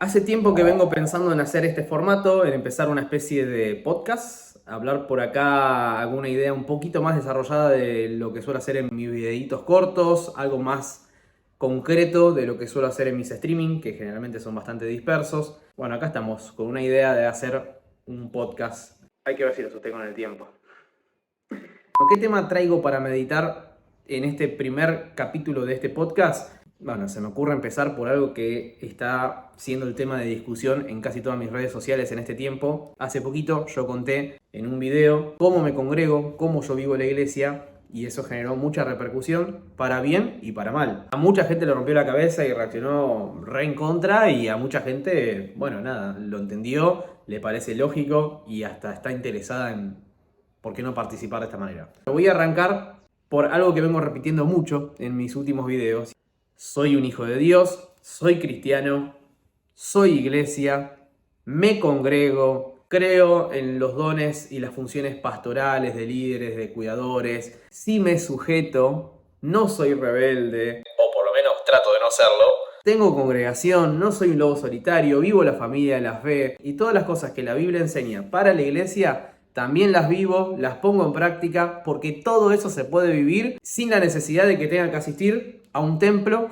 Hace tiempo que vengo pensando en hacer este formato, en empezar una especie de podcast, hablar por acá alguna idea un poquito más desarrollada de lo que suelo hacer en mis videitos cortos, algo más concreto de lo que suelo hacer en mis streaming, que generalmente son bastante dispersos. Bueno, acá estamos con una idea de hacer un podcast. Hay que ver si lo sostengo con el tiempo. ¿Qué tema traigo para meditar en este primer capítulo de este podcast? Bueno, se me ocurre empezar por algo que está siendo el tema de discusión en casi todas mis redes sociales en este tiempo. Hace poquito yo conté en un video cómo me congrego, cómo yo vivo en la iglesia, y eso generó mucha repercusión, para bien y para mal. A mucha gente le rompió la cabeza y reaccionó re en contra, y a mucha gente, bueno, nada, lo entendió, le parece lógico y hasta está interesada en por qué no participar de esta manera. Voy a arrancar por algo que vengo repitiendo mucho en mis últimos videos. Soy un hijo de Dios, soy cristiano, soy iglesia, me congrego, creo en los dones y las funciones pastorales de líderes, de cuidadores, sí me sujeto, no soy rebelde, o por lo menos trato de no serlo. Tengo congregación, no soy un lobo solitario, vivo la familia, la fe y todas las cosas que la Biblia enseña para la iglesia. También las vivo, las pongo en práctica, porque todo eso se puede vivir sin la necesidad de que tenga que asistir a un templo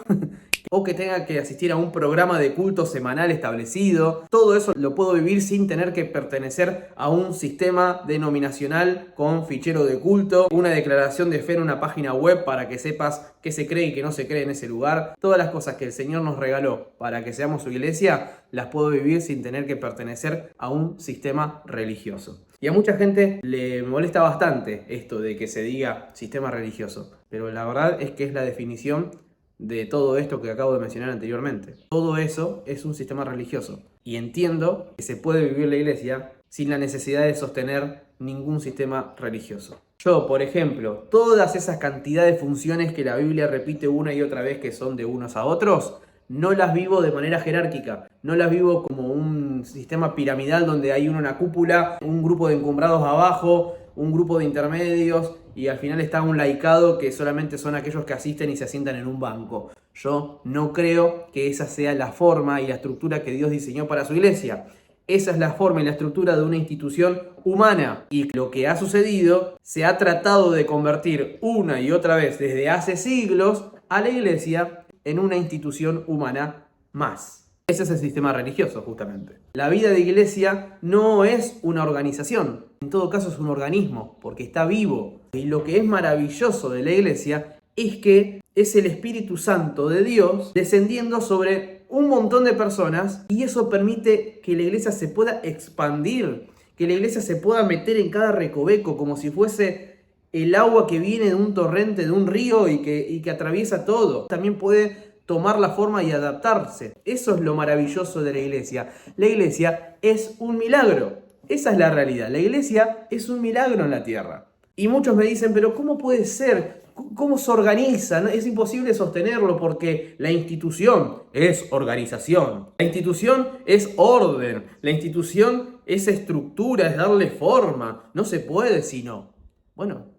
o que tenga que asistir a un programa de culto semanal establecido. Todo eso lo puedo vivir sin tener que pertenecer a un sistema denominacional con fichero de culto, una declaración de fe en una página web para que sepas qué se cree y qué no se cree en ese lugar. Todas las cosas que el Señor nos regaló para que seamos su iglesia, las puedo vivir sin tener que pertenecer a un sistema religioso. Y a mucha gente le molesta bastante esto de que se diga sistema religioso, pero la verdad es que es la definición de todo esto que acabo de mencionar anteriormente. Todo eso es un sistema religioso. Y entiendo que se puede vivir la iglesia sin la necesidad de sostener ningún sistema religioso. Yo, por ejemplo, todas esas cantidades de funciones que la Biblia repite una y otra vez que son de unos a otros, no las vivo de manera jerárquica, no las vivo como un sistema piramidal donde hay una cúpula, un grupo de encumbrados abajo, un grupo de intermedios y al final está un laicado que solamente son aquellos que asisten y se asientan en un banco. Yo no creo que esa sea la forma y la estructura que Dios diseñó para su iglesia. Esa es la forma y la estructura de una institución humana. Y lo que ha sucedido, se ha tratado de convertir una y otra vez desde hace siglos a la iglesia en una institución humana más. Ese es el sistema religioso, justamente. La vida de iglesia no es una organización, en todo caso es un organismo, porque está vivo. Y lo que es maravilloso de la iglesia es que es el Espíritu Santo de Dios descendiendo sobre un montón de personas, y eso permite que la iglesia se pueda expandir, que la iglesia se pueda meter en cada recoveco como si fuese el agua que viene de un torrente, de un río y que atraviesa todo. También puede tomar la forma y adaptarse. Eso es lo maravilloso de la iglesia. La iglesia es un milagro. Esa es la realidad. La iglesia es un milagro en la tierra. Y muchos me dicen, pero ¿cómo puede ser? ¿Cómo se organiza? Es imposible sostenerlo porque la institución es organización. La institución es orden. La institución es estructura, es darle forma. No se puede si no. Bueno,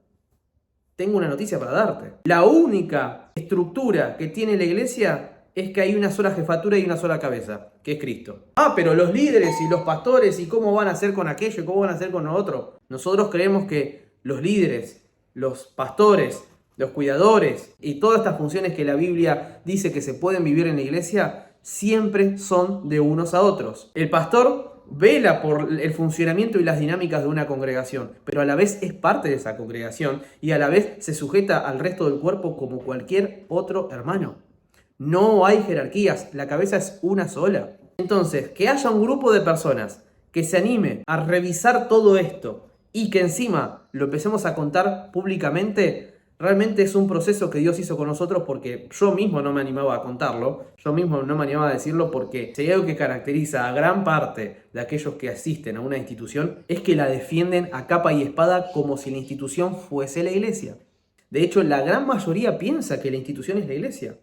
tengo una noticia para darte. La única estructura que tiene la iglesia es que hay una sola jefatura y una sola cabeza, que es Cristo. Pero los líderes y los pastores, ¿y cómo van a hacer con aquello? ¿Cómo van a hacer con lo otro? Nosotros creemos que los líderes, los pastores, los cuidadores y todas estas funciones que la Biblia dice que se pueden vivir en la iglesia, siempre son de unos a otros. El pastor vela por el funcionamiento y las dinámicas de una congregación, pero a la vez es parte de esa congregación y a la vez se sujeta al resto del cuerpo como cualquier otro hermano. No hay jerarquías, la cabeza es una sola. Entonces, que haya un grupo de personas que se anime a revisar todo esto y que encima lo empecemos a contar públicamente, realmente es un proceso que Dios hizo con nosotros, porque yo mismo no me animaba a contarlo, yo mismo no me animaba a decirlo, porque si hay algo que caracteriza a gran parte de aquellos que asisten a una institución es que la defienden a capa y espada como si la institución fuese la iglesia. De hecho, la gran mayoría piensa que la institución es la iglesia.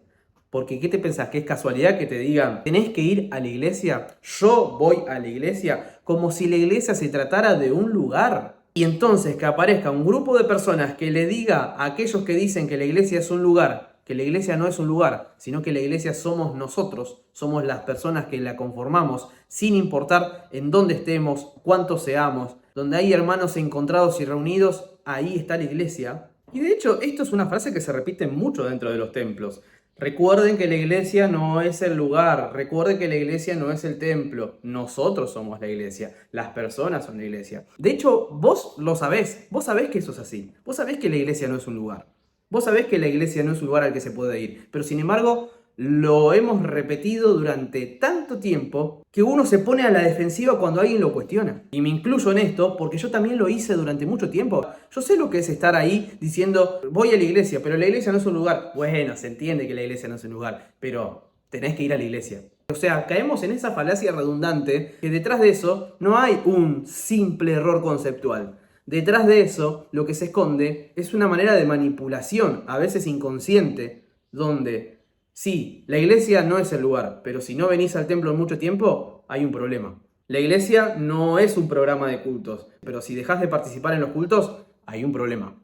Porque ¿qué te pensás? ¿Que es casualidad que te digan tenés que ir a la iglesia? Yo voy a la iglesia, como si la iglesia se tratara de un lugar. Y entonces que aparezca un grupo de personas que le diga a aquellos que dicen que la iglesia es un lugar que la iglesia no es un lugar, sino que la iglesia somos nosotros, somos las personas que la conformamos, sin importar en dónde estemos, cuántos seamos. Donde hay hermanos encontrados y reunidos, ahí está la iglesia. Y de hecho, esto es una frase que se repite mucho dentro de los templos. Recuerden que la iglesia no es el lugar, recuerden que la iglesia no es el templo, nosotros somos la iglesia, las personas son la iglesia. De hecho, vos lo sabés, vos sabés que eso es así, vos sabés que la iglesia no es un lugar, vos sabés que la iglesia no es un lugar al que se puede ir, pero sin embargo lo hemos repetido durante tanto tiempo que uno se pone a la defensiva cuando alguien lo cuestiona. Y me incluyo en esto porque yo también lo hice durante mucho tiempo. Yo sé lo que es estar ahí diciendo, voy a la iglesia, pero la iglesia no es un lugar. Bueno, se entiende que la iglesia no es un lugar, pero tenés que ir a la iglesia. O sea, caemos en esa falacia redundante que detrás de eso no hay un simple error conceptual. Detrás de eso, lo que se esconde es una manera de manipulación, a veces inconsciente, donde sí, la iglesia no es el lugar, pero si no venís al templo en mucho tiempo, hay un problema. La iglesia no es un programa de cultos, pero si dejás de participar en los cultos, hay un problema.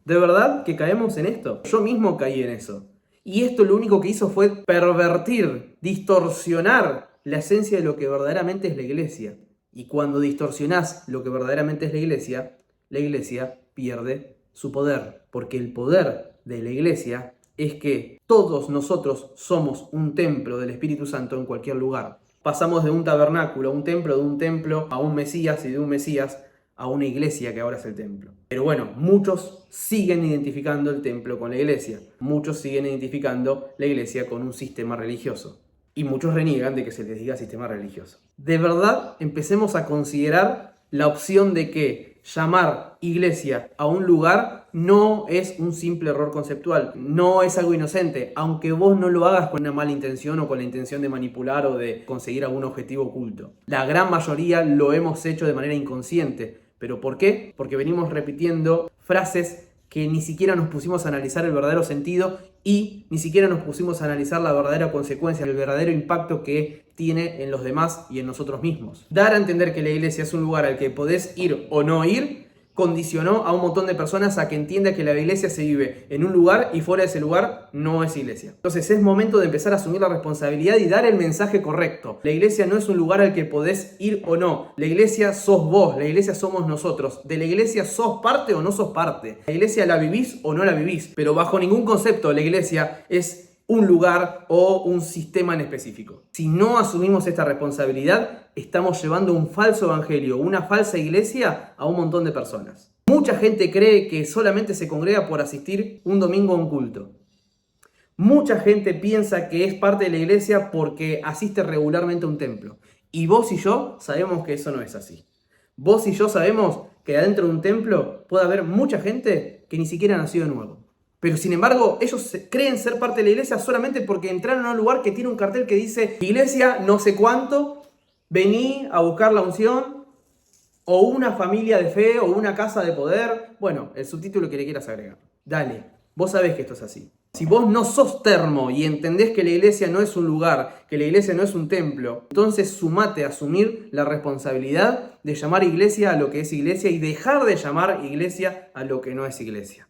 ¿De verdad que caemos en esto? Yo mismo caí en eso. Y esto lo único que hizo fue pervertir, distorsionar la esencia de lo que verdaderamente es la iglesia. Y cuando distorsionás lo que verdaderamente es la iglesia pierde su poder. Porque el poder de la iglesia es que todos nosotros somos un templo del Espíritu Santo en cualquier lugar. Pasamos de un tabernáculo a un templo, de un templo a un Mesías y de un Mesías a una iglesia que ahora es el templo. Pero bueno, muchos siguen identificando el templo con la iglesia. Muchos siguen identificando la iglesia con un sistema religioso. Y muchos reniegan de que se les diga sistema religioso. De verdad, empecemos a considerar la opción de que llamar iglesia a un lugar no es un simple error conceptual, no es algo inocente, aunque vos no lo hagas con una mala intención o con la intención de manipular o de conseguir algún objetivo oculto. La gran mayoría lo hemos hecho de manera inconsciente. ¿Pero por qué? Porque venimos repitiendo frases que ni siquiera nos pusimos a analizar el verdadero sentido y ni siquiera nos pusimos a analizar la verdadera consecuencia, el verdadero impacto que tiene en los demás y en nosotros mismos. Dar a entender que la iglesia es un lugar al que podés ir o no ir condicionó a un montón de personas a que entienda que la iglesia se vive en un lugar y fuera de ese lugar no es iglesia. Entonces es momento de empezar a asumir la responsabilidad y dar el mensaje correcto. La iglesia no es un lugar al que podés ir o no. La iglesia sos vos, la iglesia somos nosotros. De la iglesia sos parte o no sos parte. La iglesia la vivís o no la vivís, pero bajo ningún concepto la iglesia es un lugar o un sistema en específico. Si no asumimos esta responsabilidad, estamos llevando un falso evangelio, una falsa iglesia a un montón de personas. Mucha gente cree que solamente se congrega por asistir un domingo a un culto. Mucha gente piensa que es parte de la iglesia porque asiste regularmente a un templo. Y vos y yo sabemos que eso no es así. Vos y yo sabemos que adentro de un templo puede haber mucha gente que ni siquiera nació de nuevo. Pero sin embargo, ellos creen ser parte de la iglesia solamente porque entraron a un lugar que tiene un cartel que dice iglesia no sé cuánto, vení a buscar la unción, o una familia de fe, o una casa de poder. Bueno, el subtítulo que le quieras agregar. Dale, vos sabés que esto es así. Si vos no sos termo y entendés que la iglesia no es un lugar, que la iglesia no es un templo, entonces sumate a asumir la responsabilidad de llamar iglesia a lo que es iglesia y dejar de llamar iglesia a lo que no es iglesia.